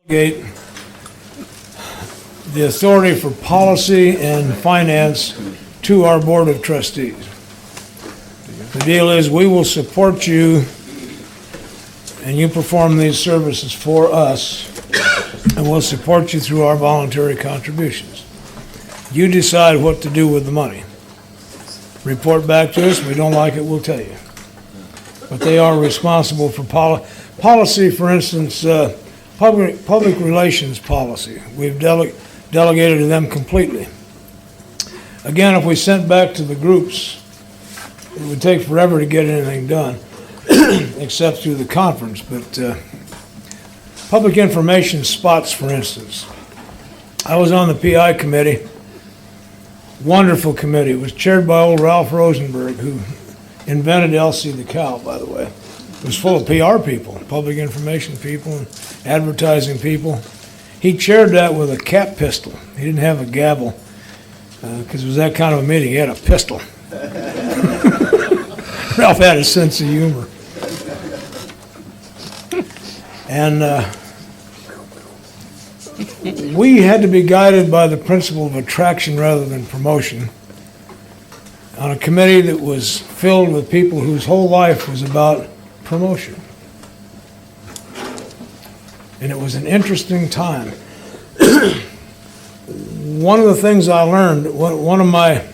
delegate the authority for policy and finance to our Board of Trustees. The deal is we will support you and you perform these services for us, and we'll support you through our voluntary contributions. You decide what to do with the money. Report back to us. If we don't like it, we'll tell you. But they are responsible for policy, for instance, public relations policy. We've delegated to them completely. Again, if we sent back to the groups, it would take forever to get anything done, except through the conference. But public information spots, for instance. I was on the PI committee. Wonderful committee. It was chaired by old Ralph Rosenberg, who invented Elsie the cow, by the way. It was full of PR people, public information people, and advertising people. He chaired that with a cap pistol. He didn't have a gavel, because it was that kind of a meeting. He had a pistol. Ralph had a sense of humor. And we had to be guided by the principle of attraction rather than promotion on a committee that was filled with people whose whole life was about promotion. And it was an interesting time. One of the things I learned, one of my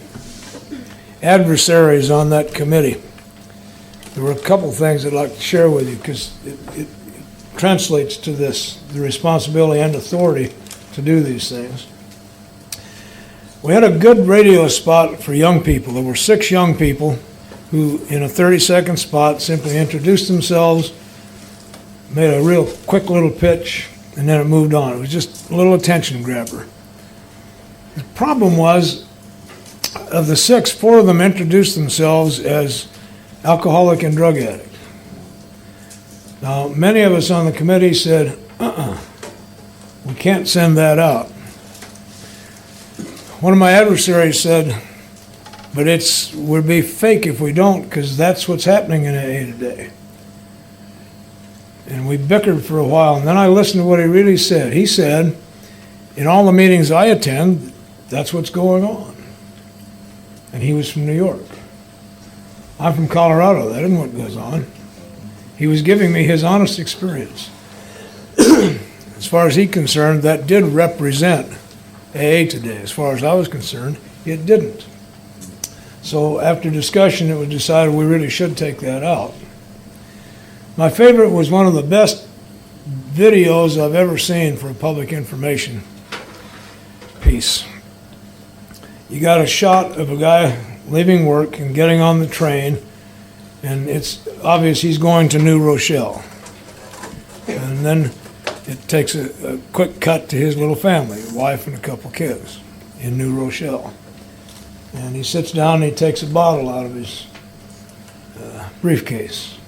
adversaries on that committee, there were a couple things I'd like to share with you because it translates to this, the responsibility and authority to do these things. We had a good radio spot for young people. There were 6 young people who, in a 30-second spot, simply introduced themselves, made a real quick little pitch, and then it moved on. It was just a little attention grabber. The problem was, of the 6, 4 of them introduced themselves as alcoholic and drug addict. Now, many of us on the committee said, we can't send that out. One of my adversaries said, but it would be fake if we don't, because that's what's happening in AA today. And we bickered for a while, and then I listened to what he really said. He said, in all the meetings I attend, that's what's going on. And he was from New York. I'm from Colorado. That isn't what goes on. He was giving me his honest experience. As far as he's concerned, that did represent AA today. As far as I was concerned, it didn't. So after discussion, it was decided we really should take that out. My favorite was one of the best videos I've ever seen for a public information piece. You got a shot of a guy leaving work and getting on the train, and it's obvious he's going to New Rochelle. And then it takes a quick cut to his little family, a wife and a couple kids in New Rochelle. And he sits down and he takes a bottle out of his briefcase.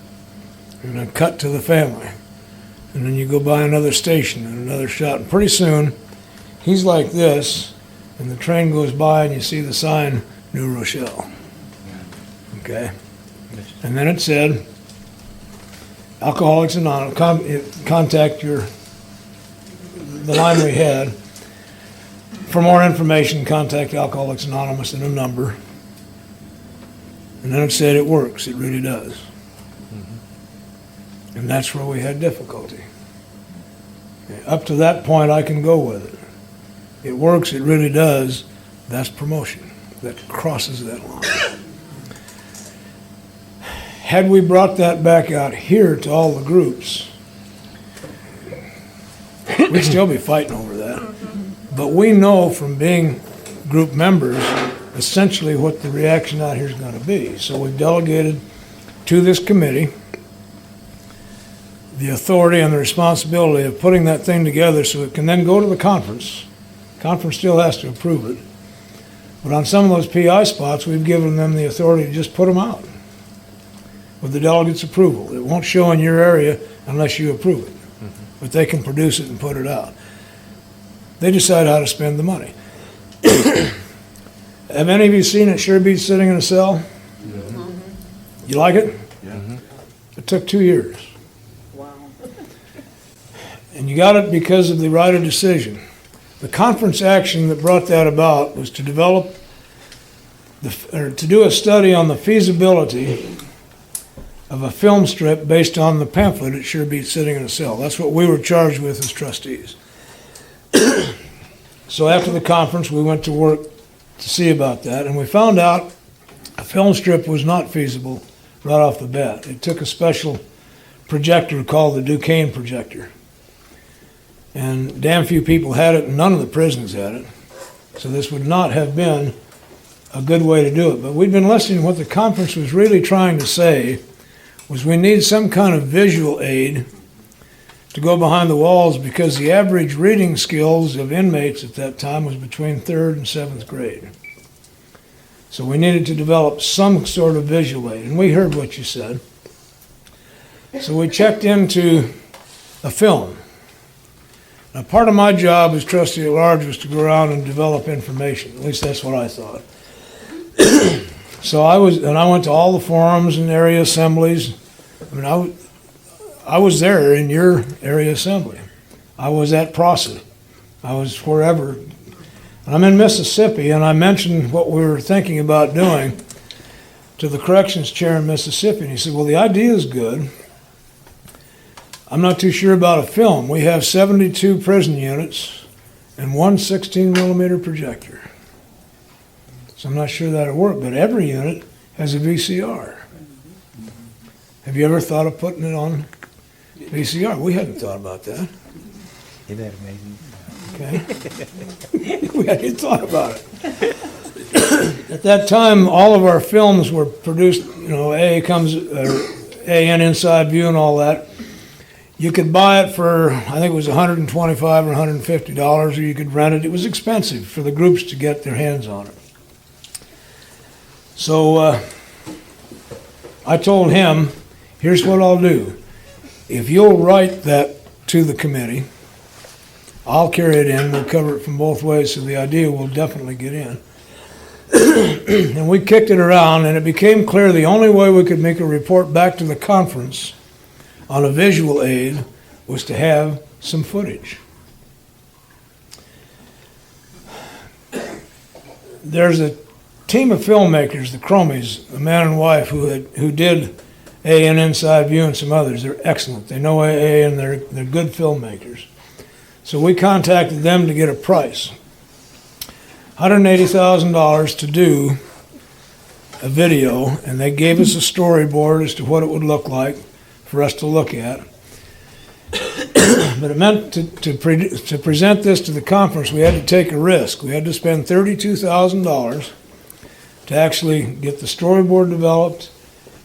And then cut to the family. And then you go by another station and another shot. And pretty soon, he's like this, and the train goes by and you see the sign, New Rochelle. Okay? And then it said, Alcoholics Anonymous, contact the line we had. For more information, contact Alcoholics Anonymous and a number. And then it said it works. It really does. And that's where we had difficulty. Okay, up to that point, I can go with it. It works, it really does. That's promotion. That crosses that line. Had we brought that back out here to all the groups, we'd still be fighting over that. But we know from being group members essentially what the reaction out here is going to be. So we've delegated to this committee the authority and the responsibility of putting that thing together so it can then go to the conference. Conference still has to approve it. But on some of those PI spots, we've given them the authority to just put them out with the delegate's approval. It won't show in your area unless you approve it. But they can produce it and put it out. They decide how to spend the money. Have any of you seen it, Sherby sitting in a cell? You like it? Yeah. It took 2 years. Wow. And you got it because of the right of decision. The conference action that brought that about was to develop, to do a study on the feasibility of a film strip based on the pamphlet It Sure Beats Sitting in a Cell. That's what we were charged with as trustees. So after the conference, we went to work to see about that, and we found out a film strip was not feasible right off the bat. It took a special projector called the Duquesne projector. And damn few people had it, and none of the prisons had it. So this would not have been a good way to do it. But we'd been listening. What the conference was really trying to say was we need some kind of visual aid to go behind the walls, because the average reading skills of inmates at that time was between 3rd and 7th grade. So we needed to develop some sort of visual aid, and we heard what you said. So we checked into a film. Now, part of my job as trustee at large was to go around and develop information. At least that's what I thought. So I went to all the forums and area assemblies. I mean, I was there in your area assembly. I was at Prosser. I was wherever. I'm in Mississippi, and I mentioned what we were thinking about doing to the corrections chair in Mississippi, and he said, well, the idea is good. I'm not too sure about a film. We have 72 prison units and one 16-millimeter projector. So I'm not sure that'll work, but every unit has a VCR. Have you ever thought of putting it on VCR? We hadn't thought about that. Isn't that amazing? Okay. We hadn't thought about it. At that time, all of our films were produced, AN Inside View and all that. You could buy it for, I think it was $125 or $150, or you could rent it. It was expensive for the groups to get their hands on it. So I told him, here's what I'll do. If you'll write that to the committee, I'll carry it in. We'll cover it from both ways, so the idea will definitely get in. And we kicked it around, and it became clear the only way we could make a report back to the conference on a visual aid was to have some footage. There's a team of filmmakers, the Chromies, a man and wife who did AN Inside View and some others. They're excellent. They know AA, and they're good filmmakers. So we contacted them to get a price. $180,000 to do a video, and they gave us a storyboard as to what it would look like for us to look at. But it meant to present this to the conference, we had to take a risk. We had to spend $32,000 to actually get the storyboard developed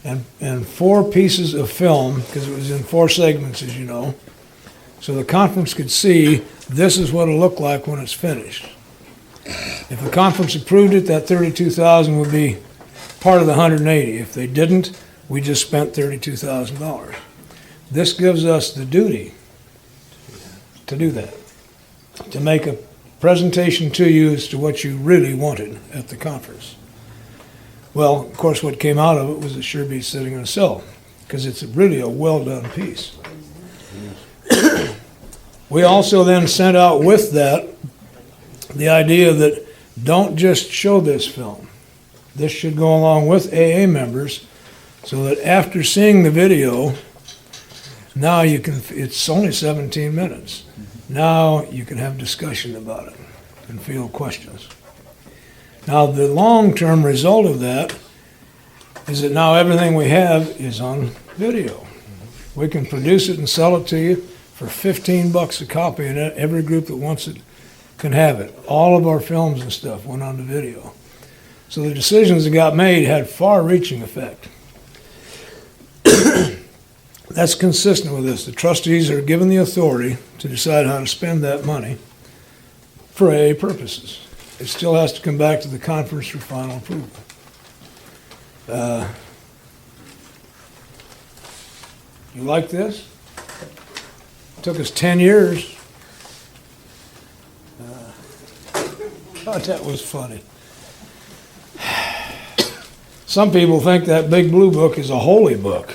and 4 pieces of film, because it was in 4 segments, as you know, so the conference could see this is what it'll look like when it's finished. If the conference approved it, that $32,000 would be part of the $180,000. If they didn't, we just spent $32,000. This gives us the duty to do that, to make a presentation to you as to what you really wanted at the conference. Well, of course, what came out of it was It Sure Beats Sitting in a Cell, because it's really a well-done piece. We also then sent out with that the idea that don't just show this film. This should go along with AA members, so that after seeing the video, now you can, it's only 17 minutes. Now you can have discussion about it and field questions. Now the long-term result of that is that now everything we have is on video. We can produce it and sell it to you for $15 a copy, and every group that wants it can have it. All of our films and stuff went on to video. So the decisions that got made had far-reaching effect. That's consistent with this. The trustees are given the authority to decide how to spend that money for AA purposes. It still has to come back to the conference for final approval. You like this? It took us 10 years. God, that was funny. Some people think that big blue book is a holy book.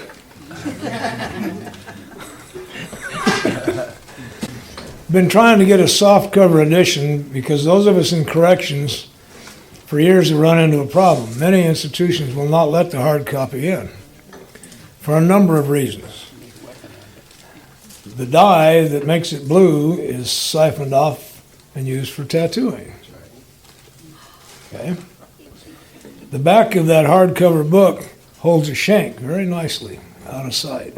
Been trying to get a soft cover edition because those of us in corrections for years have run into a problem. Many institutions will not let the hard copy in for a number of reasons. The dye that makes it blue is siphoned off and used for tattooing. Okay. The back of that hardcover book holds a shank very nicely out of sight.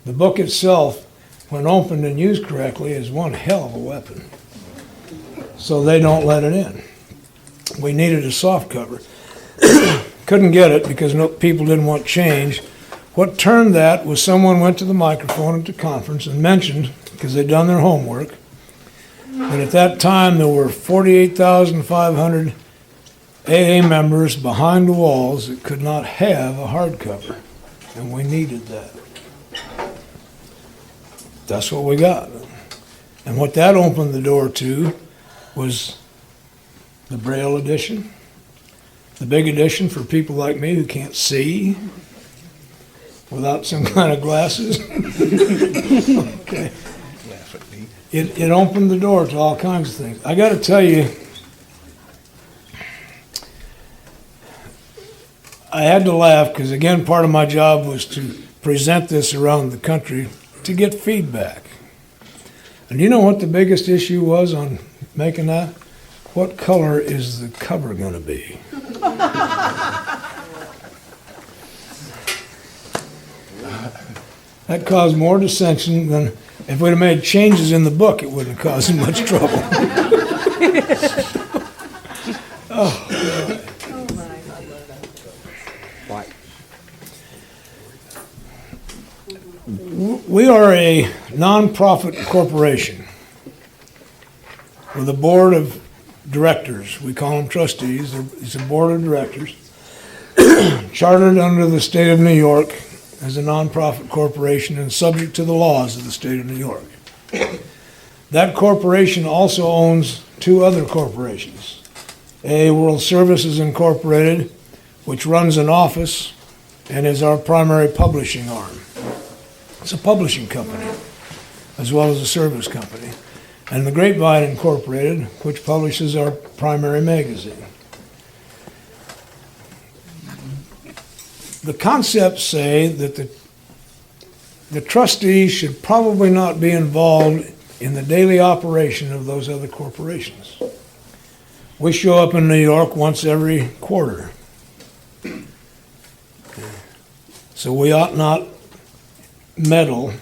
The book itself, when opened and used correctly, is one hell of a weapon. So they don't let it in. We needed a soft cover. Couldn't get it because people didn't want change. What turned that was someone went to the microphone at the conference and mentioned, because they'd done their homework, that at that time there were 48,500 AA members behind the walls that could not have a hardcover, and we needed that. That's what we got. And what that opened the door to was the Braille edition, the big edition for people like me who can't see without some kind of glasses. Okay. It opened the door to all kinds of things. I got to tell you, I had to laugh because, again, part of my job was to present this around the country to get feedback. And you know what the biggest issue was on making that? What color is the cover going to be? That caused more dissension than if we'd have made changes in the book, it wouldn't have caused much trouble. Oh. We are a nonprofit corporation with a board of directors. We call them trustees. It's a board of directors chartered under the state of New York as a nonprofit corporation and subject to the laws of the state of New York. That corporation also owns two other corporations. AA World Services Incorporated, which runs an office and is our primary publishing arm. It's a publishing company as well as a service company. And the Grapevine Incorporated, which publishes our primary magazine. The concepts say that the trustees should probably not be involved in the daily operation of those other corporations. We show up in New York once every quarter. So we ought not meddle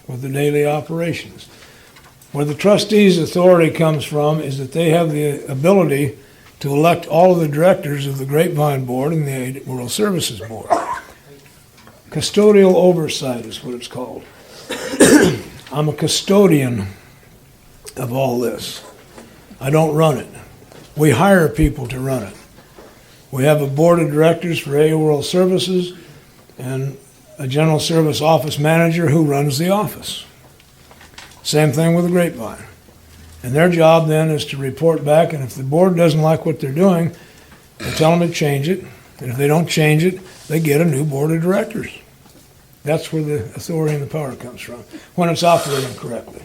with the daily operations. Where the trustees' authority comes from is that they have the ability to elect all of the directors of the Grapevine Board and the World Services Board. Custodial oversight is what it's called. I'm a custodian of all this. I don't run it. We hire people to run it. We have a board of directors for AA World Services and a general service office manager who runs the office. Same thing with the Grapevine. And their job then is to report back, and if the board doesn't like what they're doing, they tell them to change it. And if they don't change it, they get a new board of directors. That's where the authority and the power comes from, when it's operating correctly.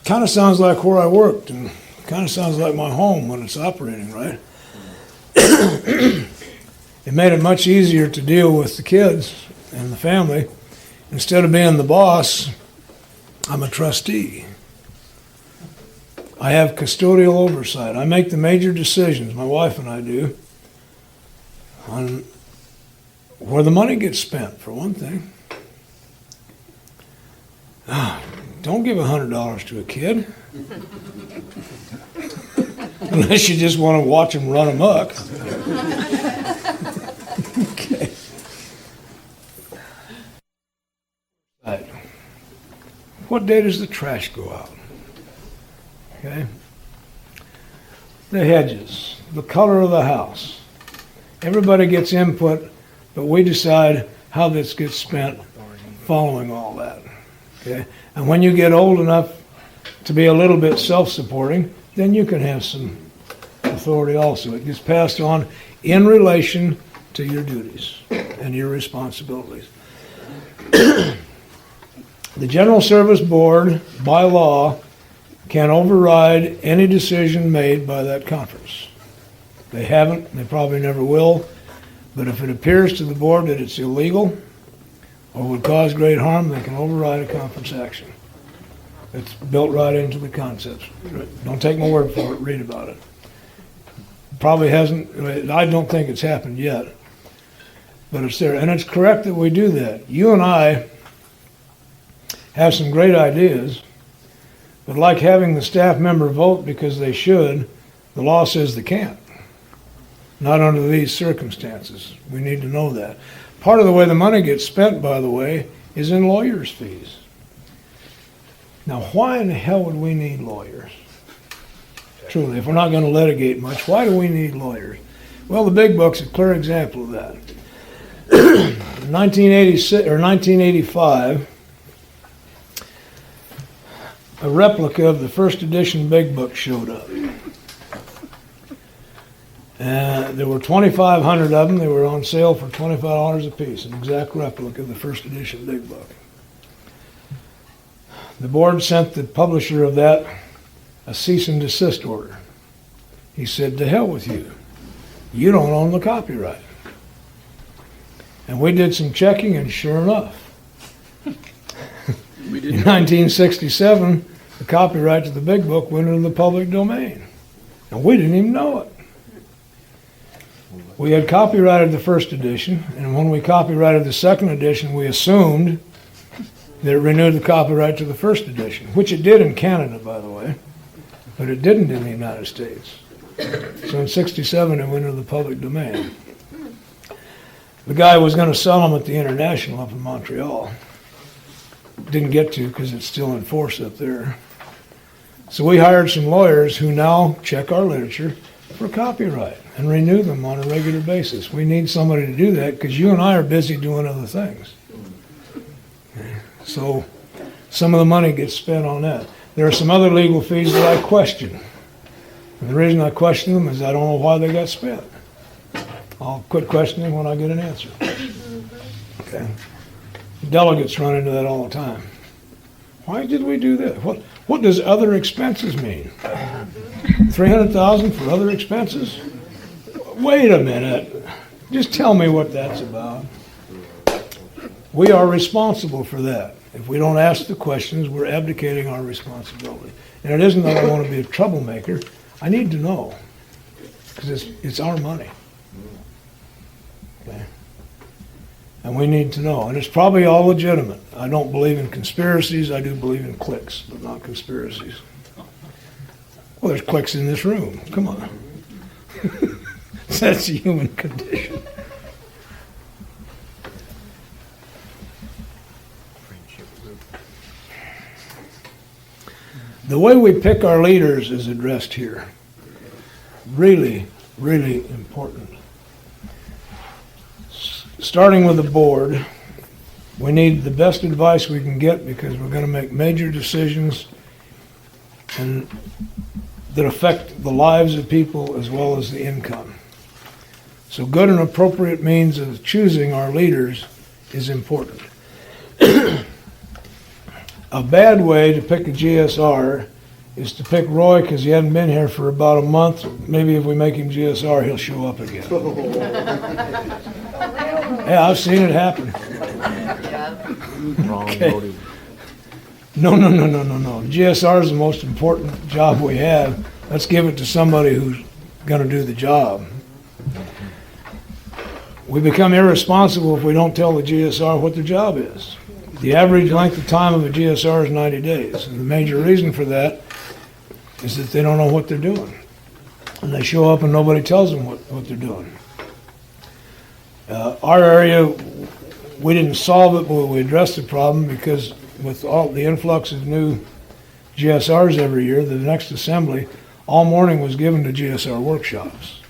Kind of sounds like where I worked, and kind of sounds like my home when it's operating right. It made it much easier to deal with the kids and the family. Instead of being the boss, I'm a trustee. I have custodial oversight. I make the major decisions, my wife and I do, on where the money gets spent, for one thing. Don't give $100 to a kid. Unless you just want to watch them run amok. Okay. Right. What day does the trash go out? Okay. The hedges, the color of the house. Everybody gets input, but we decide how this gets spent following all that. Okay. And when you get old enough to be a little bit self-supporting, then you can have some authority also. It gets passed on in relation to your duties and your responsibilities. The General Service Board, by law, can override any decision made by that conference. They haven't, they probably never will, but if it appears to the board that it's illegal or would cause great harm, they can override a conference action. It's built right into the concepts. Don't take my word for it, read about it. Probably hasn't, I don't think it's happened yet, but it's there. And it's correct that we do that. You and I have some great ideas, but like having the staff member vote because they should, the law says they can't. Not under these circumstances. We need to know that. Part of the way the money gets spent, by the way, is in lawyers' fees. Now, why in the hell would we need lawyers? Truly, if we're not going to litigate much, why do we need lawyers? Well, the big book's a clear example of that. In 1986 or 1985, a replica of the first edition big book showed up. There were 2,500 of them. They were on sale for $25 a piece, an exact replica of the first edition big book. The board sent the publisher of that a cease and desist order. He said, to hell with you. You don't own the copyright. And we did some checking, and sure enough, in 1967, the copyright to the big book went into the public domain. And we didn't even know it. We had copyrighted the first edition, and when we copyrighted the second edition, we assumed that it renewed the copyright to the first edition, which it did in Canada, by the way, but it didn't in the United States. So in 67, it went into the public domain. The guy was going to sell them at the International up in Montreal. Didn't get to because it's still in force up there. So we hired some lawyers who now check our literature for copyright and renew them on a regular basis. We need somebody to do that because you and I are busy doing other things. So some of the money gets spent on that. There are some other legal fees that I question. And the reason I question them is I don't know why they got spent. I'll quit questioning when I get an answer. Okay. Delegates run into that all the time. Why did we do that? What does other expenses mean? $300,000 for other expenses? Wait a minute. Just tell me what that's about. We are responsible for that. If we don't ask the questions, we're abdicating our responsibility. And it isn't that I want to be a troublemaker. I need to know, because it's our money. Okay? And we need to know. And it's probably all legitimate. I don't believe in conspiracies. I do believe in cliques, but not conspiracies. Well, there's cliques in this room. Come on. That's the human condition. The way we pick our leaders is addressed here. Really, really important. Starting with the board, we need the best advice we can get because we're going to make major decisions and that affect the lives of people as well as the income. So good and appropriate means of choosing our leaders is important. A bad way to pick a GSR is to pick Roy because he hadn't been here for about a month. Maybe if we make him GSR, he'll show up again. Yeah, I've seen it happen. Okay. No. GSR is the most important job we have. Let's give it to somebody who's going to do the job. We become irresponsible if we don't tell the GSR what their job is. The average length of time of a GSR is 90 days. And the major reason for that is that they don't know what they're doing. And they show up and nobody tells them what they're doing. Our area, we didn't solve it, but we addressed the problem because with all the influx of new GSRs every year, the next assembly, all morning was given to GSR workshops,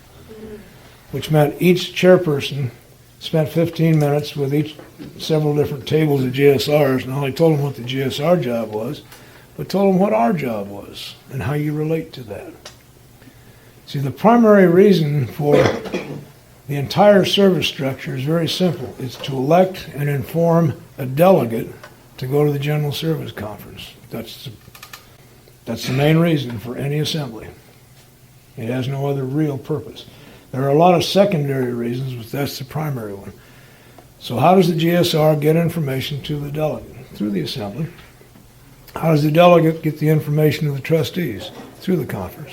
which meant each chairperson spent 15 minutes with several different tables of GSRs, and only told them what the GSR job was, but told them what our job was and how you relate to that. See, the primary reason for the entire service structure is very simple. It's to elect and inform a delegate to go to the General Service Conference. That's the main reason for any assembly. It has no other real purpose. There are a lot of secondary reasons, but that's the primary one. So how does the GSR get information to the delegate? Through the assembly. How does the delegate get the information to the trustees? Through the conference.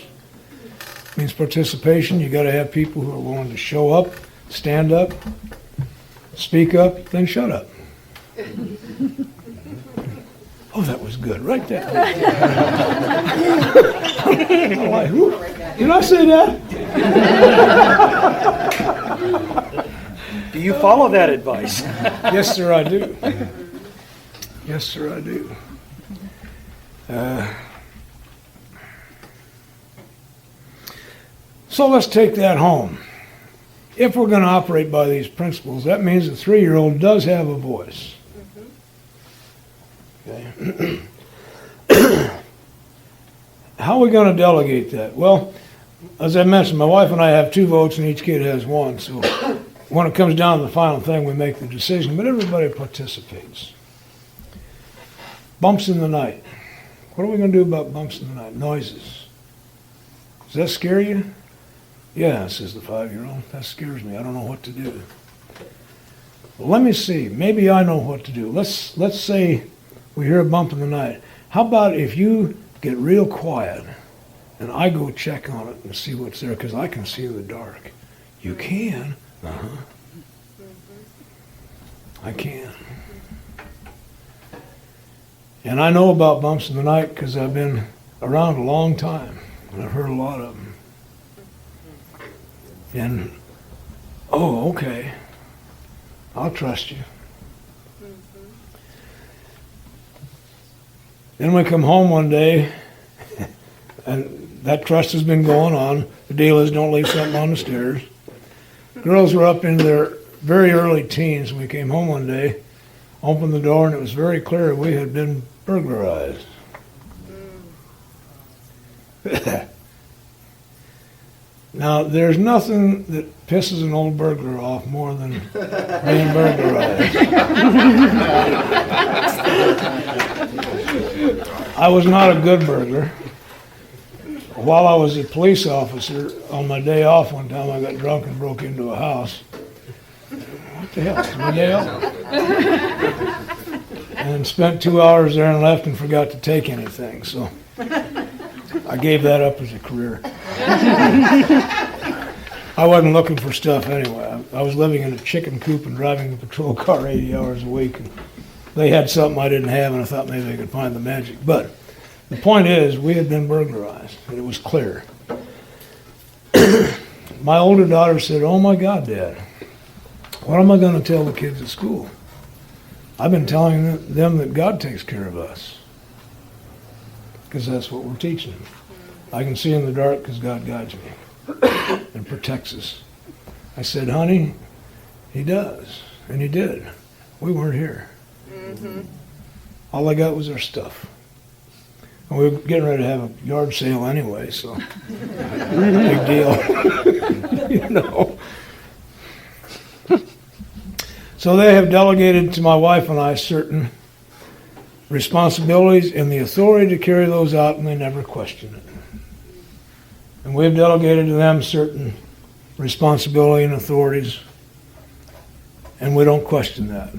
It means participation. You got to have people who are willing to show up, stand up, speak up, then shut up. Oh, that was good, right there. I'm like, who? Did I say that? Do you follow that advice? Yes, sir, I do. Yes, sir, I do. So let's take that home. If we're going to operate by these principles, that means the 3-year-old does have a voice. Okay. How are we going to delegate that? Well, as I mentioned, my wife and I have 2 votes and each kid has 1. So when it comes down to the final thing, we make the decision, but everybody participates. Bumps in the night. What are we going to do about bumps in the night? Noises. Does that scare you? Yeah, says the 5-year-old. That scares me. I don't know what to do. Well, let me see. Maybe I know what to do. Let's say we hear a bump in the night. How about if you get real quiet and I go check on it and see what's there, because I can see in the dark. You can? Uh-huh. I can. And I know about bumps in the night because I've been around a long time and I've heard a lot of them. And, oh, okay, I'll trust you. Then we come home one day, and that trust has been going on. The deal is don't leave something on the stairs. Girls were up in their very early teens when we came home one day, opened the door, and it was very clear we had been burglarized. Now, there's nothing that pisses an old burglar off more than being burglarized. I was not a good burglar. While I was a police officer, on my day off one time, I got drunk and broke into a house. What the hell? It's my day off. And spent 2 hours there and left and forgot to take anything. So I gave that up as a career. I wasn't looking for stuff anyway. I was living in a chicken coop and driving a patrol car 80 hours a week. And they had something I didn't have, and I thought maybe I could find the magic. But the point is, we had been burglarized, and it was clear. My older daughter said, "Oh my God, Dad, what am I going to tell the kids at school? I've been telling them that God takes care of us." Because that's what we're teaching them. I can see in the dark because God guides me and protects us. I said, "Honey, He does." And He did. We weren't here. All I got was our stuff. And we were getting ready to have a yard sale anyway, so big deal. You know. So they have delegated to my wife and I certain responsibilities and the authority to carry those out, and they never question it. And we've delegated to them certain responsibility and authorities, and we don't question that.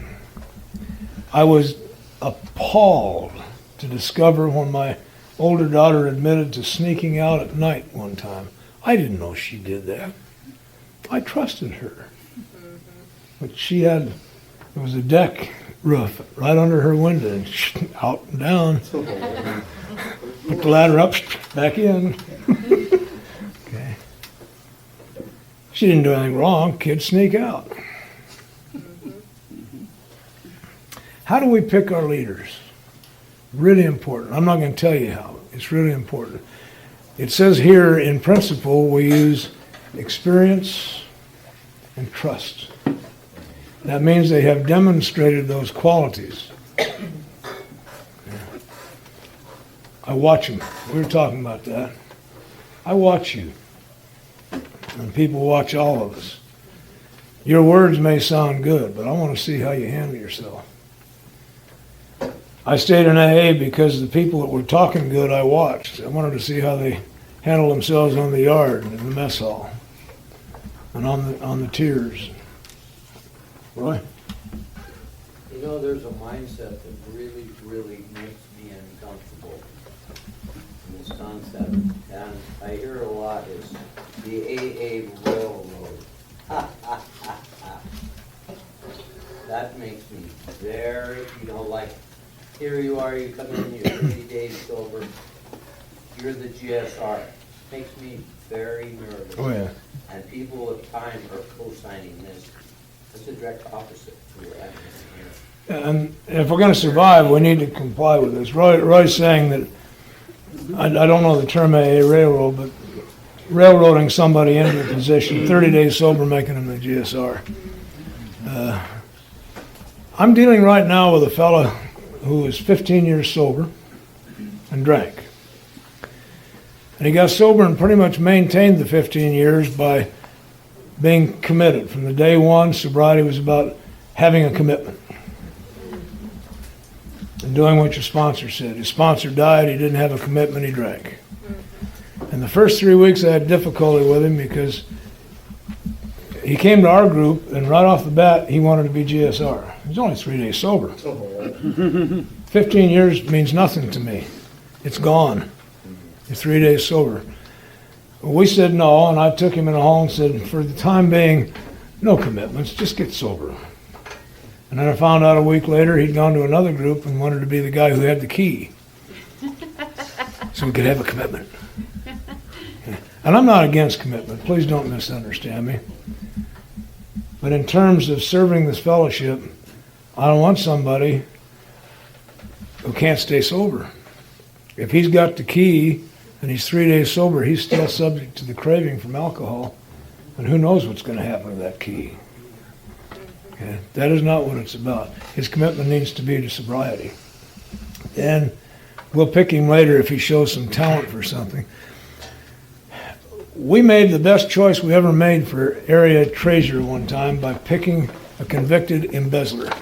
I was appalled to discover when my older daughter admitted to sneaking out at night one time. I didn't know she did that. I trusted her. But there was a deck roof right under her window, and out and down. Put the ladder up, back in. Okay. She didn't do anything wrong. Kids sneak out. How do we pick our leaders? Really important. I'm not going to tell you how. It's really important. It says here in principle we use experience and trust. That means they have demonstrated those qualities. I watch them. We were talking about that. I watch you. And people watch all of us. Your words may sound good, but I want to see how you handle yourself. I stayed in AA because the people that were talking good I watched. I wanted to see how they handled themselves on the yard and in the mess hall and on the tiers. Roy? You know, there's a mindset that really, really makes me uncomfortable in this concept, and I hear it a lot, is the AA railroad. That makes me very, like, here you are, you come in, you're 30 days sober, you're the GSR. Makes me very nervous. Oh, yeah. And people at times are co-signing this. It's a direct opposite to what I'm here. And if we're going to survive, we need to comply with this. Roy's saying that, I don't know the term AA railroad, but railroading somebody into a position, 30 days sober, making them the GSR. I'm dealing right now with a fella who is 15 years sober and drank. And he got sober and pretty much maintained the 15 years by being committed. From the day one, sobriety was about having a commitment and doing what your sponsor said. His sponsor died, he didn't have a commitment, he drank. And the first 3 weeks I had difficulty with him because he came to our group and right off the bat he wanted to be GSR. He was only 3 days sober. 15 years means nothing to me. It's gone. You're 3 days sober. We said no, and I took him in a hall and said, for the time being, no commitments, just get sober. And then I found out a week later he'd gone to another group and wanted to be the guy who had the key. So we could have a commitment. And I'm not against commitment, please don't misunderstand me. But in terms of serving this fellowship, I don't want somebody who can't stay sober. If he's got the key and he's 3 days sober, he's still subject to the craving from alcohol, and who knows what's going to happen to that key. Okay? That is not what it's about. His commitment needs to be to sobriety. And we'll pick him later if he shows some talent for something. We made the best choice we ever made for area treasurer one time by picking a convicted embezzler.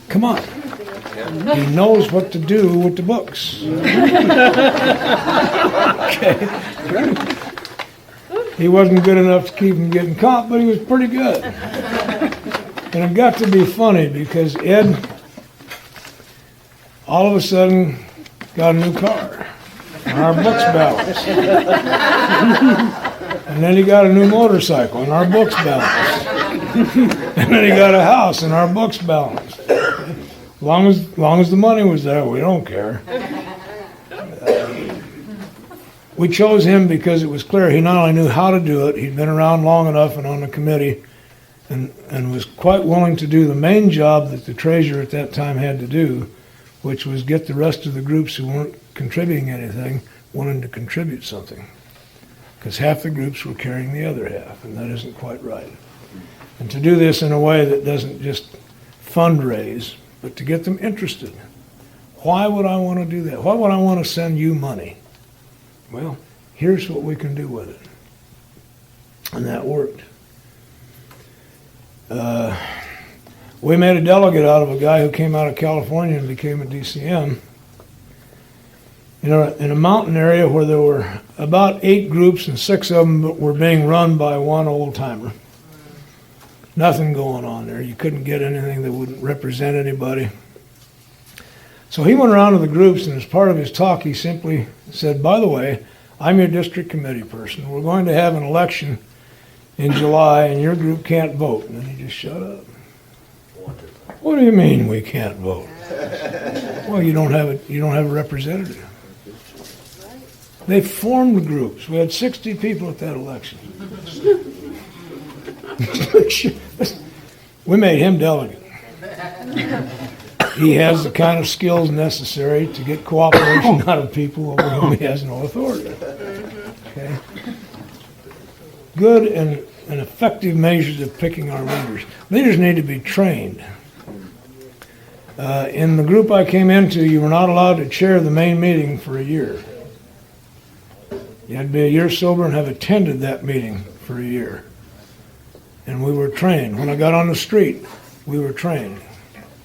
Come on. He knows what to do with the books. Okay. He wasn't good enough to keep him getting caught, but he was pretty good. And it got to be funny because Ed all of a sudden got a new car. And our books balanced. And then he got a new motorcycle and our books balanced. And then he got a house and our books balanced. As long as the money was there, we don't care. We chose him because it was clear he not only knew how to do it, he'd been around long enough and on the committee and was quite willing to do the main job that the treasurer at that time had to do, which was get the rest of the groups who weren't contributing anything wanting to contribute something. Because half the groups were carrying the other half, and that isn't quite right. And to do this in a way that doesn't just fundraise, but to get them interested. Why would I want to do that? Why would I want to send you money? Well, here's what we can do with it. And that worked. We made a delegate out of a guy who came out of California and became a DCM. In a mountain area where there were about 8 groups and 6 of them were being run by one old-timer. Nothing going on there. You couldn't get anything that wouldn't represent anybody. So he went around to the groups, and as part of his talk, he simply said, by the way, I'm your district committee person. We're going to have an election in July, and your group can't vote. And then he just shut up. What do you mean we can't vote? Well, you don't have a representative. They formed groups. We had 60 people at that election. We made him delegate. He has the kind of skills necessary to get cooperation out of people over whom he has no authority. Okay? Good and effective measures of picking our leaders. Leaders need to be trained. In the group I came into, you were not allowed to chair the main meeting for a year. You had to be a year sober and have attended that meeting for a year. And we were trained. When I got on the street, we were trained.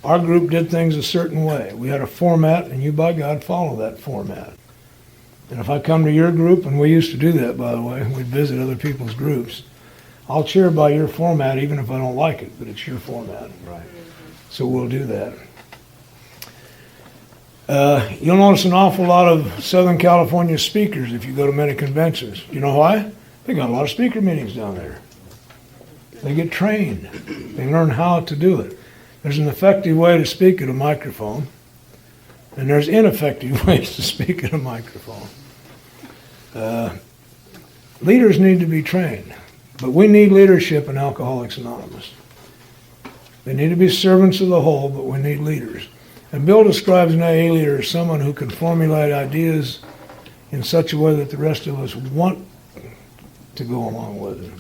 Our group did things a certain way. We had a format, and you, by God, follow that format. And if I come to your group, and we used to do that, by the way, we'd visit other people's groups, I'll cheer by your format even if I don't like it, but it's your format. Right. So we'll do that. You'll notice an awful lot of Southern California speakers if you go to many conventions. You know why? They got a lot of speaker meetings down there. They get trained. They learn how to do it. There's an effective way to speak at a microphone, and there's ineffective ways to speak at a microphone. Leaders need to be trained, but we need leadership in Alcoholics Anonymous. They need to be servants of the whole, but we need leaders. And Bill describes an AA leader as someone who can formulate ideas in such a way that the rest of us want to go along with it.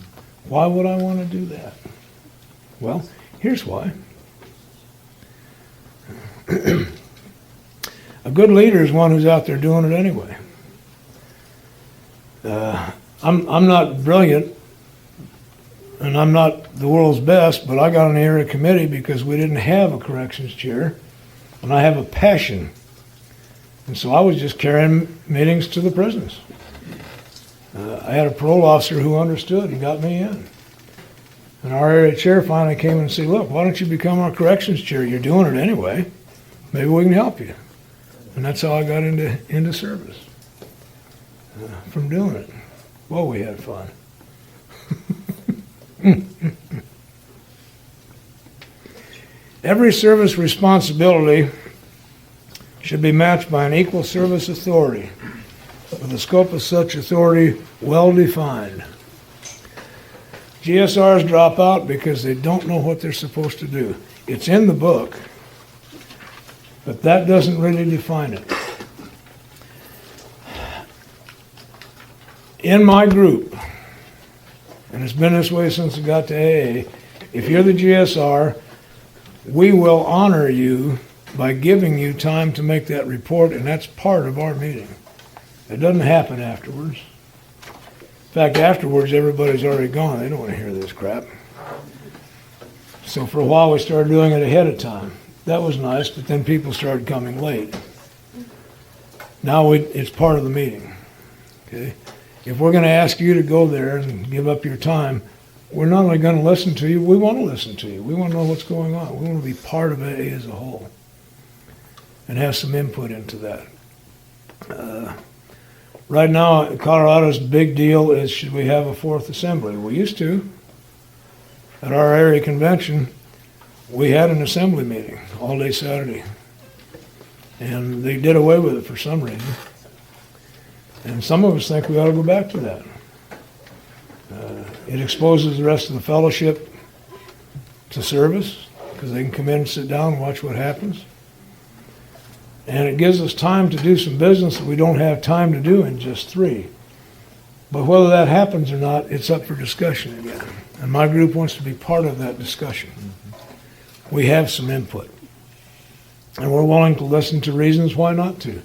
Why would I want to do that? Well, here's why. A good leader is one who's out there doing it anyway. I'm not brilliant, and I'm not the world's best, but I got on the area committee because we didn't have a corrections chair, and I have a passion. And so I was just carrying meetings to the prisons. I had a parole officer who understood and got me in. And our area chair finally came and said, look, why don't you become our corrections chair? You're doing it anyway. Maybe we can help you. And that's how I got into service, from doing it. Well, we had fun. Every service responsibility should be matched by an equal service authority, with the scope of such authority well defined. GSRs drop out because they don't know what they're supposed to do. It's in the book, but that doesn't really define it. In my group, and it's been this way since it got to AA, if you're the GSR, we will honor you by giving you time to make that report, and that's part of our meeting. It doesn't happen afterwards. In fact, afterwards, everybody's already gone. They don't want to hear this crap. So for a while, we started doing it ahead of time. That was nice, but then people started coming late. Now it's part of the meeting. Okay? If we're going to ask you to go there and give up your time, we're not only going to listen to you, we want to listen to you. We want to know what's going on. We want to be part of AA as a whole and have some input into that. Right now, Colorado's big deal is, should we have a fourth assembly? We used to. At our area convention, we had an assembly meeting all day Saturday. And they did away with it for some reason. And some of us think we ought to go back to that. It exposes the rest of the fellowship to service, because they can come in and sit down and watch what happens. And it gives us time to do some business that we don't have time to do in just 3. But whether that happens or not, it's up for discussion again. And my group wants to be part of that discussion. We have some input. And we're willing to listen to reasons why not to.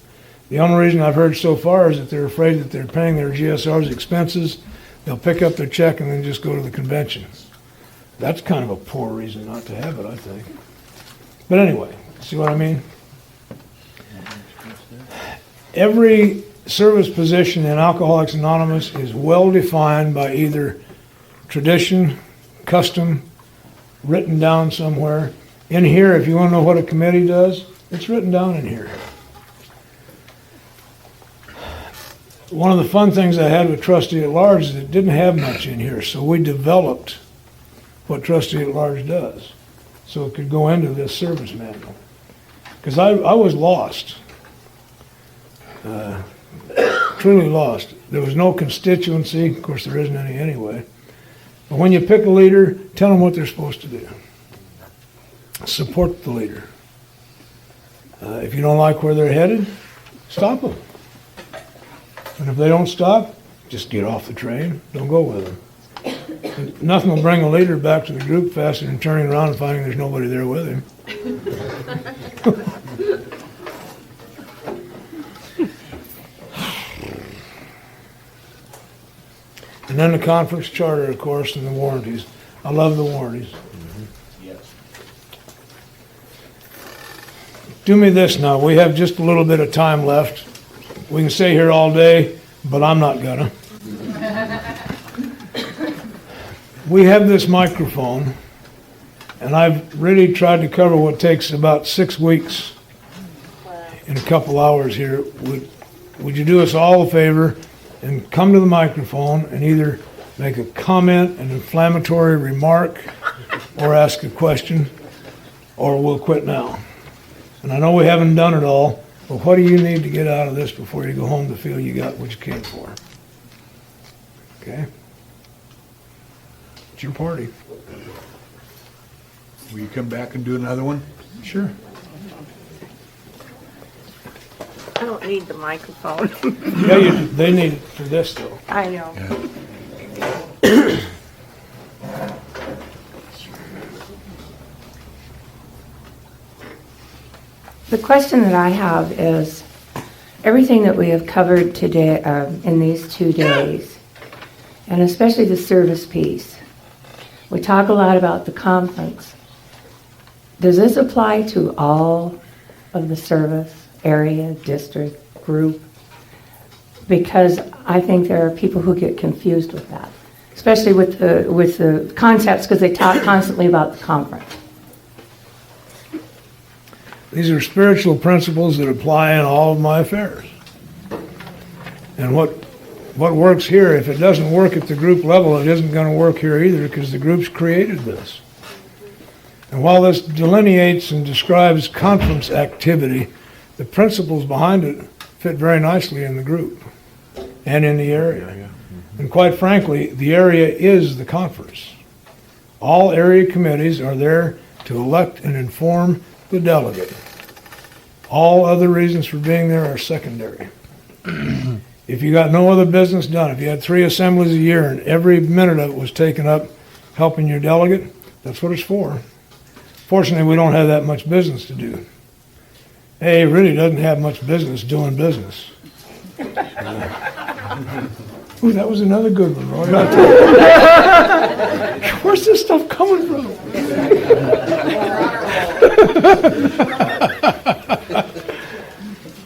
The only reason I've heard so far is that they're afraid that they're paying their GSR's expenses, they'll pick up their check and then just go to the convention. That's kind of a poor reason not to have it, I think. But anyway, see what I mean? Every service position in Alcoholics Anonymous is well defined by either tradition, custom, written down somewhere. In here, if you want to know what a committee does, it's written down in here. One of the fun things I had with Trustee at Large is it didn't have much in here, so we developed what Trustee at Large does, so it could go into this service manual. Because I was lost. Truly lost. There was no constituency. Of course, there isn't any anyway. But when you pick a leader, tell them what they're supposed to do. Support the leader. If you don't like where they're headed, stop them. And if they don't stop, just get off the train. Don't go with them. Nothing will bring a leader back to the group faster than turning around and finding there's nobody there with him. And then the conference charter, of course, and the warranties. I love the warranties. Yes. do me this now. We have just a little bit of time left. We can stay here all day, but I'm not gonna. We have this microphone, and I've really tried to cover what takes about 6 weeks in a couple hours here. Would you do us all a favor and come to the microphone and either make a comment, an inflammatory remark, or ask a question, or we'll quit now. And I know we haven't done it all, but what do you need to get out of this before you go home to feel you got what you came for? Okay? It's your party. Will you come back and do another one? Sure. I don't need the microphone. Yeah, they need it for this though. I know. The question that I have is, everything that we have covered today, in these 2 days, and especially the service piece, we talk a lot about the conference. Does this apply to all of the service area, district, group? Because I think there are people who get confused with that, especially with the concepts, because they talk constantly about the conference. These are spiritual principles that apply in all of my affairs. And what works here, if it doesn't work at the group level, it isn't going to work here either, because the group's created this. And while this delineates and describes conference activity, the principles behind it fit very nicely in the group and in the area. And quite frankly, the area is the conference. All area committees are there to elect and inform the delegate. All other reasons for being there are secondary. If you got no other business done, if you had 3 assemblies a year and every minute of it was taken up helping your delegate, that's what it's for. Fortunately, we don't have that much business to do. A really doesn't have much business doing business. Ooh, that was another good one, Roy. Where's this stuff coming from?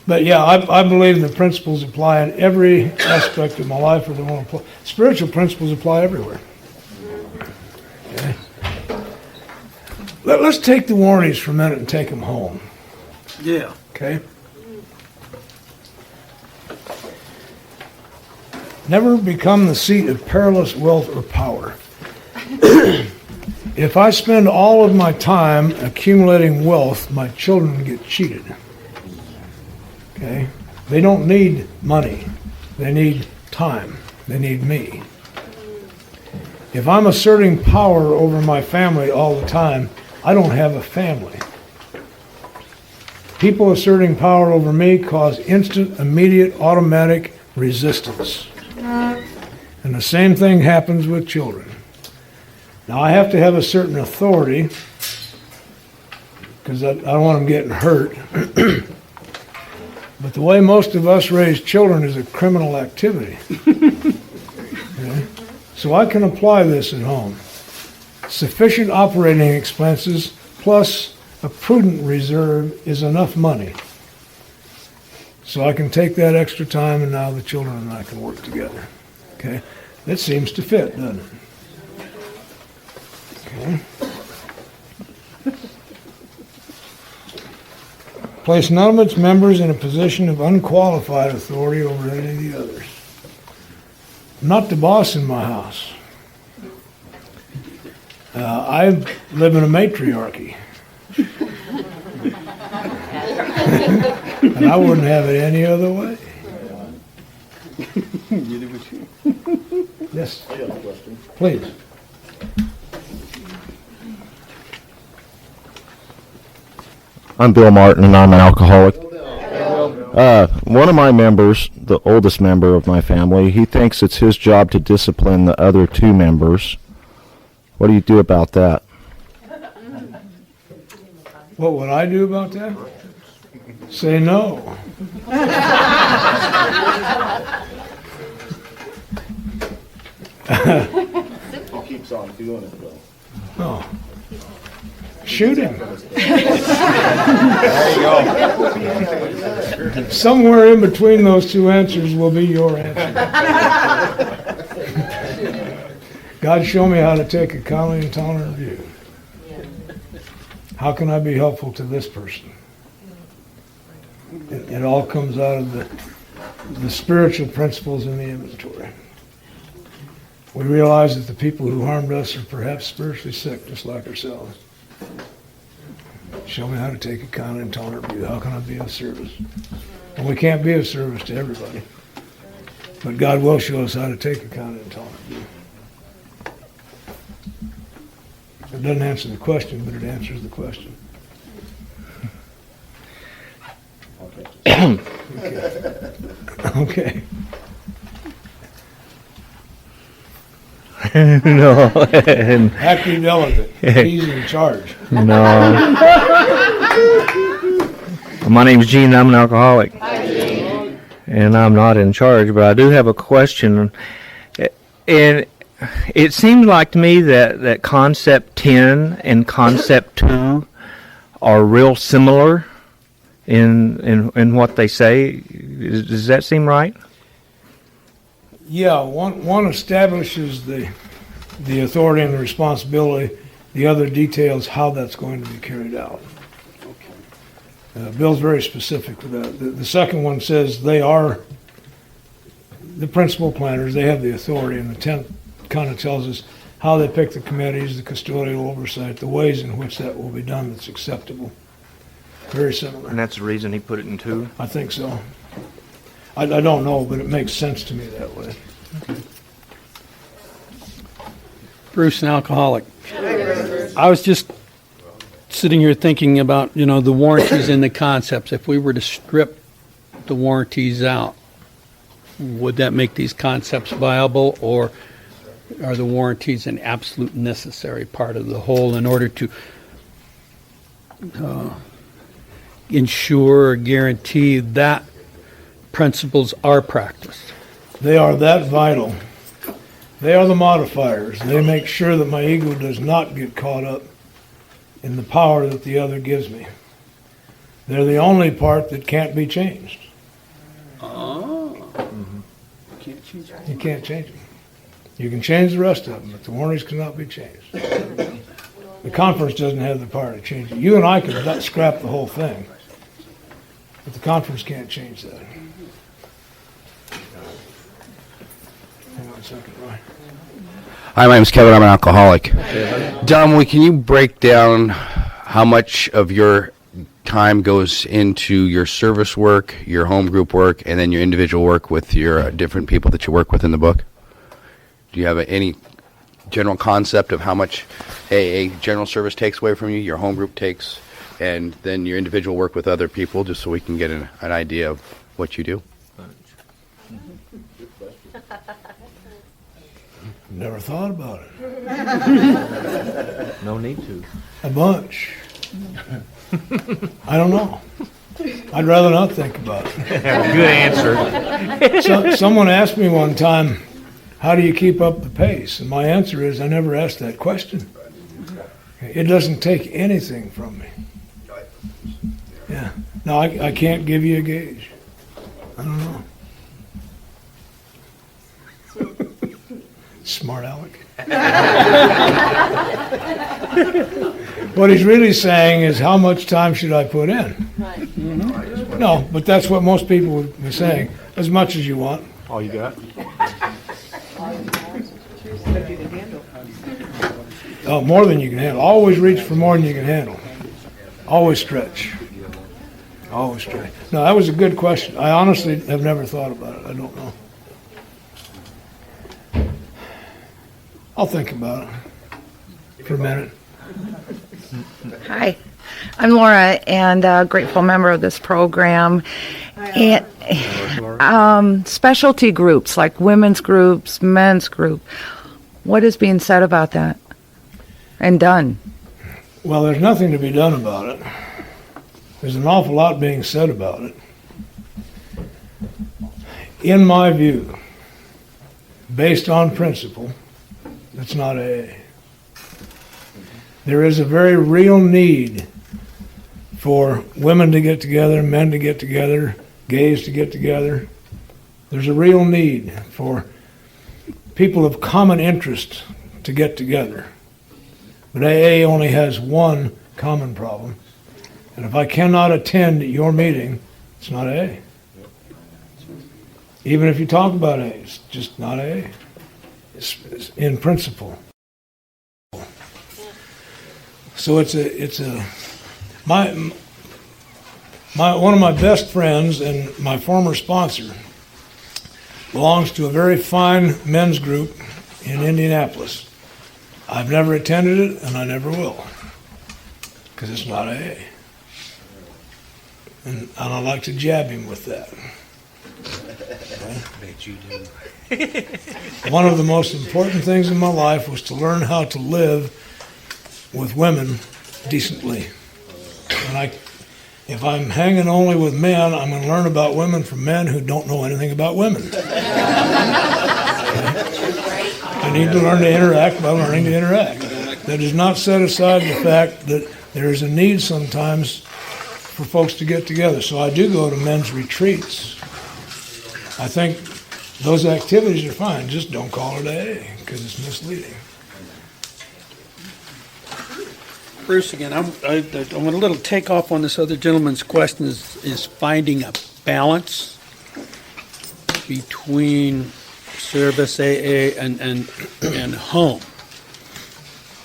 But yeah, I believe the principles apply in every aspect of my life. Or they won't apply. Spiritual principles apply everywhere. Okay. Let's take the warnings for a minute and take them home. Yeah. Okay? Never become the seat of perilous wealth or power. If I spend all of my time accumulating wealth, my children get cheated. Okay? They don't need money. They need time. They need me. If I'm asserting power over my family all the time, I don't have a family. People asserting power over me cause instant, immediate, automatic resistance. And the same thing happens with children. Now, I have to have a certain authority because I don't want them getting hurt. But the way most of us raise children is a criminal activity. Okay? So I can apply this at home. Sufficient operating expenses plus a prudent reserve is enough money. So I can take that extra time and now the children and I can work together. Okay? That seems to fit, doesn't it? Okay. Place none of its members in a position of unqualified authority over any of the others. I'm not the boss in my house. I live in a matriarchy. And I wouldn't have it any other way. Neither would you. Yes, I got a question. please. I'm Bill Martin, and I'm an alcoholic. One of my members, the oldest member of my family, he thinks it's his job to discipline the other 2 members. What do you do about that? What would I do about that? Say no. He keeps on doing it, though. No. Shoot him. Somewhere in between those two answers will be your answer. God, show me how to take a kindly and tolerant view. How can I be helpful to this person? It all comes out of the spiritual principles in the inventory. We realize that the people who harmed us are perhaps spiritually sick, just like ourselves. Show me how to take a kind and tolerant view. How can I be of service? And we can't be of service to everybody. But God will show us how to take a kind and tolerant view. It doesn't answer the question, but it answers the question. Okay. No. Acting delegate. He's in charge. No. My name's Gene. I'm an alcoholic. And I'm not in charge, but I do have a question. And it seems like to me that concept 10 and concept 2 are real similar in what they say. Does that seem right? Yeah, one establishes the authority and the responsibility. The other details how that's going to be carried out. Bill's very specific with that. The second one says they are the principal planners. They have the authority, and the 10th kind of tells us how they pick the committees, the custodial oversight, the ways in which that will be done that's acceptable. Very similar. And that's the reason he put it in 2? I think so. I don't know, but it makes sense to me that way. Bruce, an alcoholic. I was just sitting here thinking about, the warranties and the concepts. If we were to strip the warranties out, would that make these concepts viable, or are the warranties an absolute necessary part of the whole in order to ensure or guarantee that principles are practiced? They are that vital. They are the modifiers. They make sure that my ego does not get caught up in the power that the other gives me. They're the only part that can't be changed. Oh. Can't change it. You can't change them. You can change the rest of them, but the warranties cannot be changed. The conference doesn't have the power to change it. You and I could scrap the whole thing, but the conference can't change that. Hang on a second, Roy. Hi, my name's Kevin. I'm an alcoholic. Don, can you break down how much of your time goes into your service work, your home group work, and then your individual work with your different people that you work with in the book? Do you have any general concept of how much a general service takes away from you, your home group takes, and then your individual work with other people, just so we can get an idea of what you do? Never thought about it. No need to. A bunch. I don't know. I'd rather not think about it. Good answer. Someone asked me one time, how do you keep up the pace? And my answer is, I never asked that question. It doesn't take anything from me. Yeah. No, I can't give you a gauge. I don't know. Smart aleck. What he's really saying is, how much time should I put in? Right. No, but that's what most people would be saying. As much as you want. All you got? Oh, more than you can handle. Always reach for more than you can handle. Always stretch. Always stretch. No, that was a good question. I honestly have never thought about it. I don't know. I'll think about it for a minute. Hi, I'm Laura, and a grateful member of this program. And specialty groups like women's groups, men's group. What is being said about that and done? Well, there's nothing to be done about it. There's an awful lot being said about it. In my view, based on principle, it's not AA. There is a very real need for women to get together, men to get together, gays to get together. There's a real need for people of common interest to get together. But AA only has one common problem. And if I cannot attend your meeting, it's not AA. Even if you talk about AA, it's just not AA. It's in principle. So one of my best friends and my former sponsor belongs to a very fine men's group in Indianapolis. I've never attended it, and I never will, because it's not AA. And I like to jab him with that. Bet you do. One of the most important things in my life was to learn how to live with women decently. And if I'm hanging only with men, I'm going to learn about women from men who don't know anything about women. I need to learn to interact by learning to interact. That does not set aside the fact that there is a need sometimes for folks to get together. So I do go to men's retreats. I think those activities are fine. Just don't call it AA because it's misleading. Bruce, again, I'm a little take off on this other gentleman's question is finding a balance between service, AA, and home.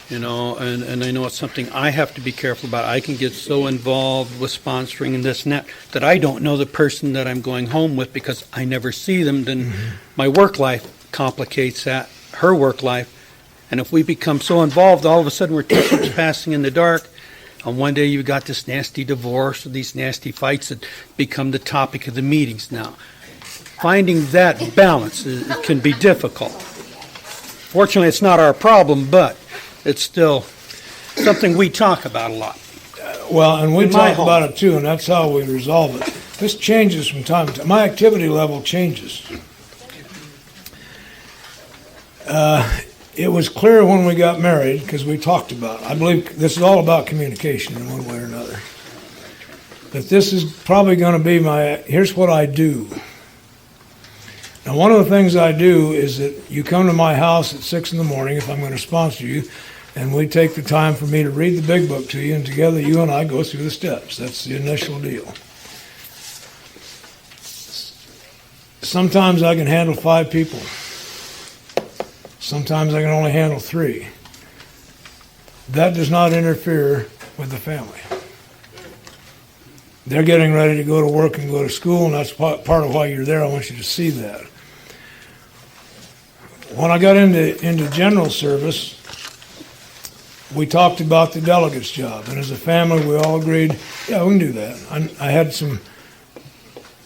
You know, and I know it's something I have to be careful about. I can get so involved with sponsoring and this and that I don't know the person that I'm going home with because I never see them. Then my work life complicates that, her work life. And if we become so involved, all of a sudden we're two ships passing in the dark. And one day you've got this nasty divorce or these nasty fights that become the topic of the meetings now. Finding that balance can be difficult. Fortunately, it's not our problem, but it's still something we talk about a lot. Well, and we In my talk home. about it too, and that's how we resolve it. This changes from time to time. My activity level changes. It was clear when we got married, because we talked about it. I believe this is all about communication in one way or another. That this is probably going to be here's what I do. Now, one of the things I do is that you come to my house at 6 in the morning if I'm going to sponsor you, and we take the time for me to read the big book to you, and together you and I go through the steps. That's the initial deal. Sometimes I can handle 5 people. Sometimes I can only handle 3. That does not interfere with the family. They're getting ready to go to work and go to school, and that's part of why you're there. I want you to see that. When I got into general service, we talked about the delegate's job, and as a family, we all agreed, yeah, we can do that. I had some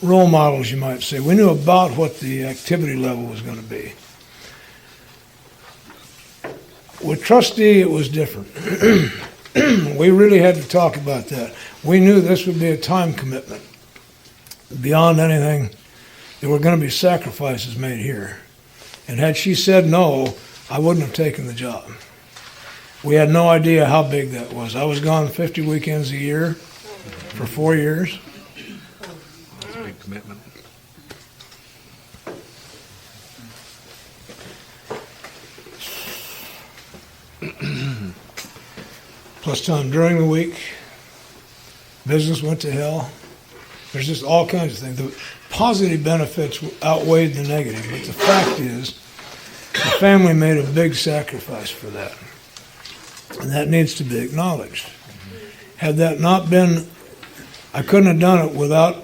role models, you might say. We knew about what the activity level was going to be. With trustee, it was different. We really had to talk about that. We knew this would be a time commitment. Beyond anything, there were going to be sacrifices made here. And had she said no, I wouldn't have taken the job. We had no idea how big that was. I was gone 50 weekends a year for 4 years. That's a big commitment. Plus time during the week. Business went to hell. There's just all kinds of things. The positive benefits outweighed the negative, but the fact is, the family made a big sacrifice for that. And that needs to be acknowledged. Had that not been, I couldn't have done it without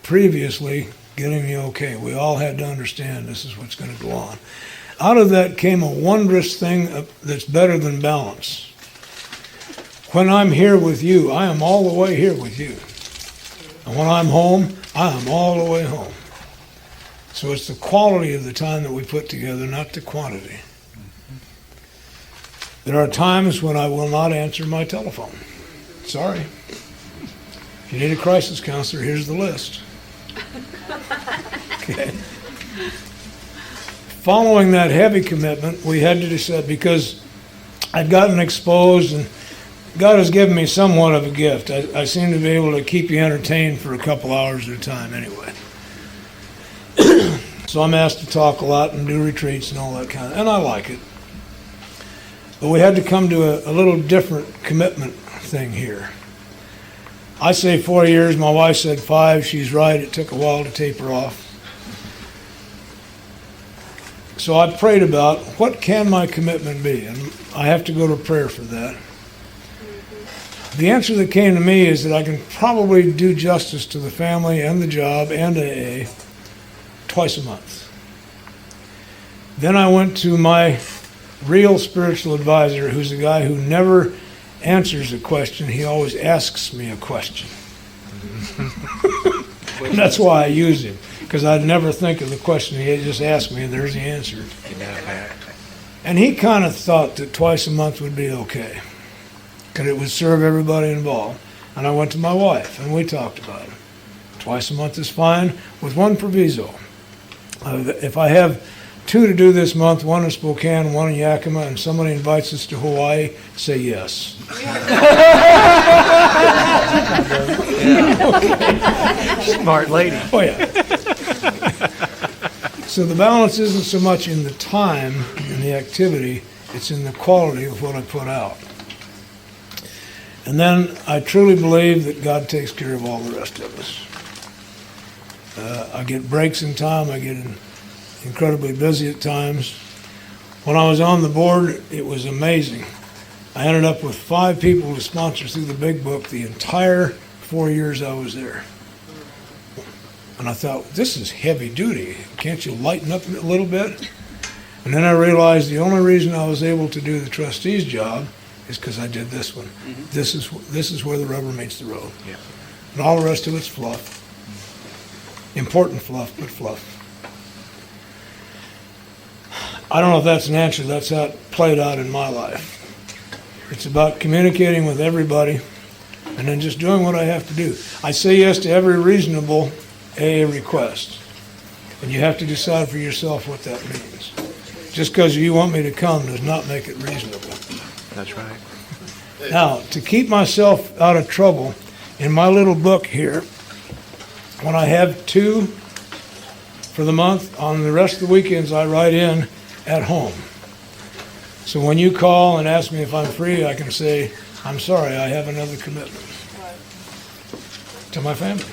previously getting the okay. We all had to understand this is what's going to go on. Out of that came a wondrous thing that's better than balance. When I'm here with you, I am all the way here with you. And when I'm home, I am all the way home. So it's the quality of the time that we put together, not the quantity. There are times when I will not answer my telephone. Sorry. If you need a crisis counselor, here's the list. Okay. Following that heavy commitment, we had to decide, because I'd gotten exposed, and God has given me somewhat of a gift. I seem to be able to keep you entertained for a couple hours at a time anyway. So I'm asked to talk a lot and do retreats and all that kind of, and I like it. But we had to come to a little different commitment thing here. I say 4 years, my wife said 5. She's right, it took a while to taper off. So I prayed about what can my commitment be, and I have to go to prayer for that. The answer that came to me is that I can probably do justice to the family and the job and AA twice a month. Then I went to my real spiritual advisor, who's a guy who never answers a question, he always asks me a question. And that's why I use him, because I'd never think of the question, he'd just ask me and there's the answer. And he kind of thought that twice a month would be okay, because it would serve everybody involved. And I went to my wife and we talked about it. Twice a month is fine, with one proviso. If I have 2 to do this month, 1 in Spokane, 1 in Yakima, and somebody invites us to Hawaii, say yes. Smart lady. Oh, yeah. So the balance isn't so much in the time and the activity, it's in the quality of what I put out. And then I truly believe that God takes care of all the rest of us. I get breaks in time, I get incredibly busy at times. When I was on the board, it was amazing. I ended up with 5 people to sponsor through the big book the entire 4 years I was there. And I thought, this is heavy duty. Can't you lighten up a little bit? And then I realized the only reason I was able to do the trustee's job is because I did this one. Mm-hmm. This is where the rubber meets the road. Yeah. And all the rest of it's fluff. Important fluff, but fluff. I don't know if that's an answer. That's how it played out in my life. It's about communicating with everybody and then just doing what I have to do. I say yes to every reasonable AA request. And you have to decide for yourself what that means. Just because you want me to come does not make it reasonable. That's right. Now, to keep myself out of trouble, in my little book here, when I have 2 for the month, on the rest of the weekends I write in at home. So when you call and ask me if I'm free, I can say, I'm sorry, I have another commitment to my family.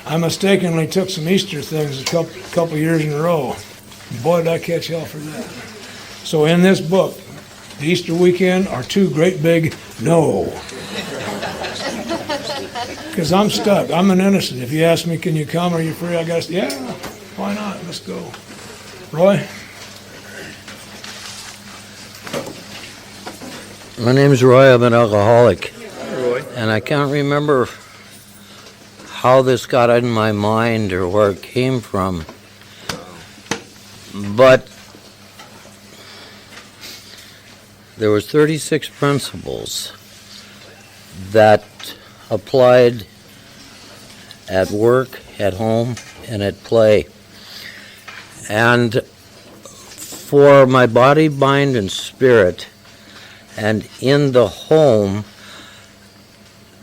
I mistakenly took some Easter things a couple years in a row. Boy, did I catch hell for that. So in this book, the Easter weekend are 2 great big no. Because I'm stuck. I'm an innocent. If you ask me, can you come? Are you free? I got to say, yeah, why not? Let's go. Roy? My name's Roy. I'm an alcoholic. Roy. And I can't remember how this got in my mind or where it came from. But there was 36 principles that applied at work, at home, and at play. And for my body, mind, and spirit, and in the home,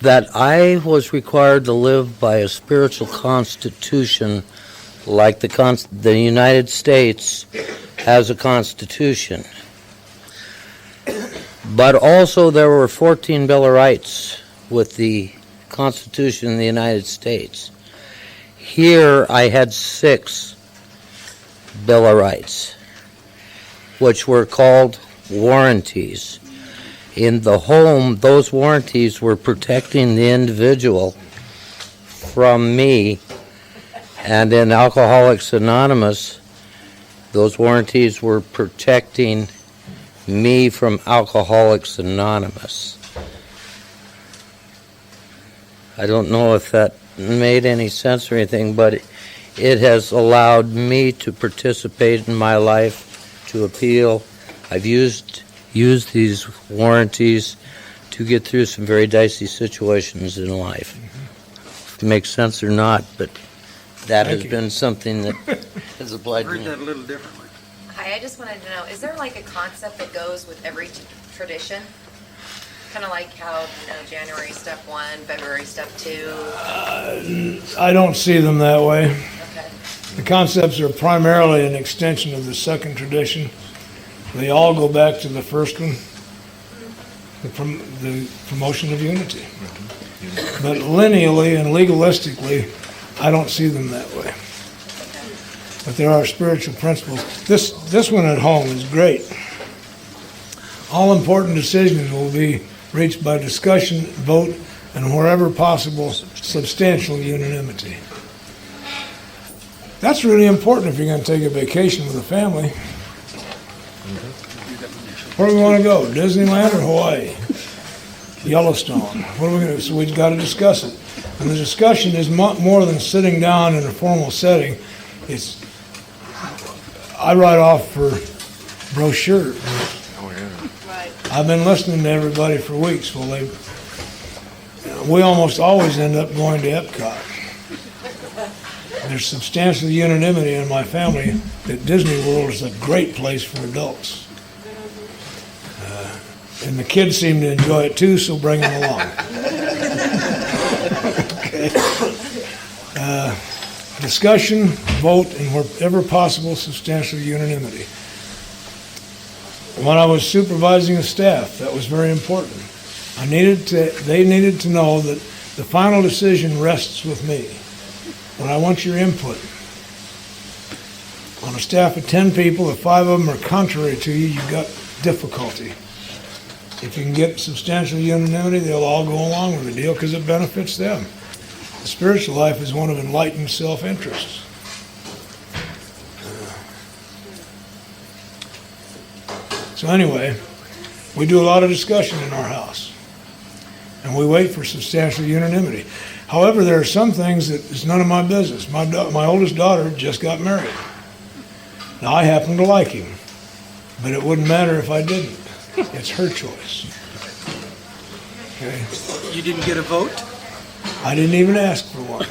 that I was required to live by a spiritual constitution like the United States has a constitution. But also there were 14 Bill of Rights with the Constitution of the United States. Here I had 6 Bill of Rights, which were called warranties. In the home, those warranties were protecting the individual from me, and in Alcoholics Anonymous, those warranties were protecting me from Alcoholics Anonymous. I don't know if that made any sense or anything, but it has allowed me to participate in my life, to appeal. I've used these warranties to get through some very dicey situations in life. If it makes sense or not, but that has been something that has applied to me. a little differently. Hi, I just wanted to know, is there like a concept that goes with every tradition? Kind of like how, January step 1, February step 2? I don't see them that way. Okay. The concepts are primarily an extension of the second tradition. They all go back to the first one, the promotion of unity. But lineally and legalistically, I don't see them that way. But there are spiritual principles. This one at home is great. All important decisions will be reached by discussion, vote, and wherever possible, substantial unanimity. That's really important if you're going to take a vacation with a family. Where do we want to go? Disneyland or Hawaii? Yellowstone. What are we going to do? So we've got to discuss it. And the discussion is more than sitting down in a formal setting. I write off for brochures. I've been listening to everybody for weeks. Well, we almost always end up going to Epcot. There's substantial unanimity in my family that Disney World is a great place for adults. And the kids seem to enjoy it too, so bring them along. Okay. Discussion, vote, and wherever possible, substantial unanimity. When I was supervising a staff, that was very important. They needed to know that the final decision rests with me. But I want your input. On a staff of 10 people, if 5 of them are contrary to you, you've got difficulty. If you can get substantial unanimity, they'll all go along with the deal because it benefits them. The spiritual life is one of enlightened self-interest. So anyway, we do a lot of discussion in our house, and we wait for substantial unanimity. However, there are some things that is none of my business. My oldest daughter just got married. Now, I happen to like him, but it wouldn't matter if I didn't. It's her choice. Okay? You didn't get a vote? I didn't even ask for one.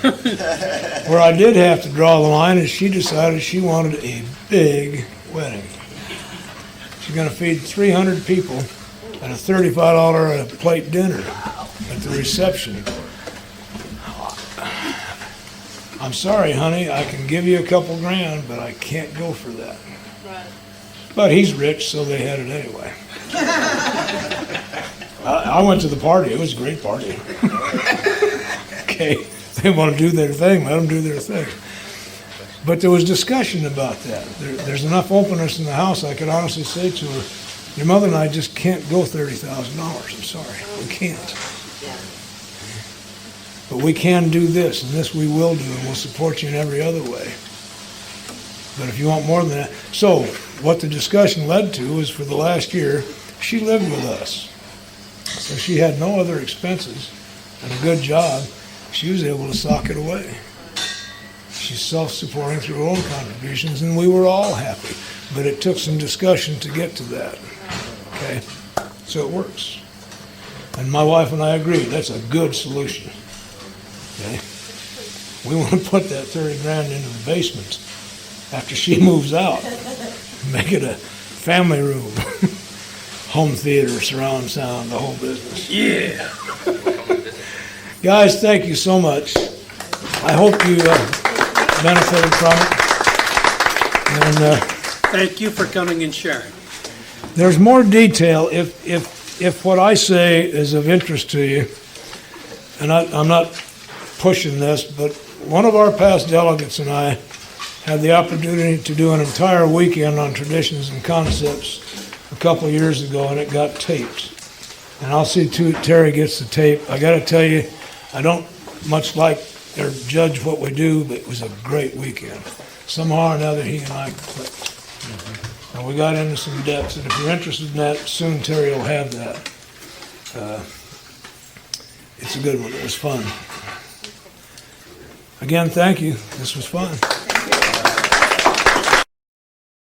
Where I did have to draw the line is she decided she wanted a big wedding. She's going to feed 300 people at a $35 a plate dinner at the reception. I'm sorry, honey, I can give you a couple grand, but I can't go for that. Right. But he's rich, so they had it anyway. I went to the party. It was a great party. Okay, they want to do their thing, let them do their thing. But there was discussion about that. There's enough openness in the house, I could honestly say to her, your mother and I just can't go $30,000. I'm sorry, we can't. But we can do this, and this we will do, and we'll support you in every other way. But if you want more than that. So, what the discussion led to is for the last year, she lived with us. So she had no other expenses and a good job. She was able to sock it away. She's self-supporting through her own contributions, and we were all happy. But it took some discussion to get to that. Okay? So it works. And my wife and I agreed that's a good solution. Okay? We want to put that 30 grand into the basement after she moves out. Make it a family room. Home theater, surround sound, the whole business. Yeah. Guys, thank you so much. I hope you benefited from it. And Thank you for coming and sharing. there's more detail if what I say is of interest to you. And I'm not pushing this, but one of our past delegates and I had the opportunity to do an entire weekend on traditions and concepts a couple of years ago, and it got taped. And I'll see Terry gets the tape. I got to tell you, I don't much like or judge what we do, but it was a great weekend. Somehow or another, he and I clicked. And we got into some depths, and if you're interested in that, soon Terry will have that. It's a good one. It was fun. Again, thank you. This was fun.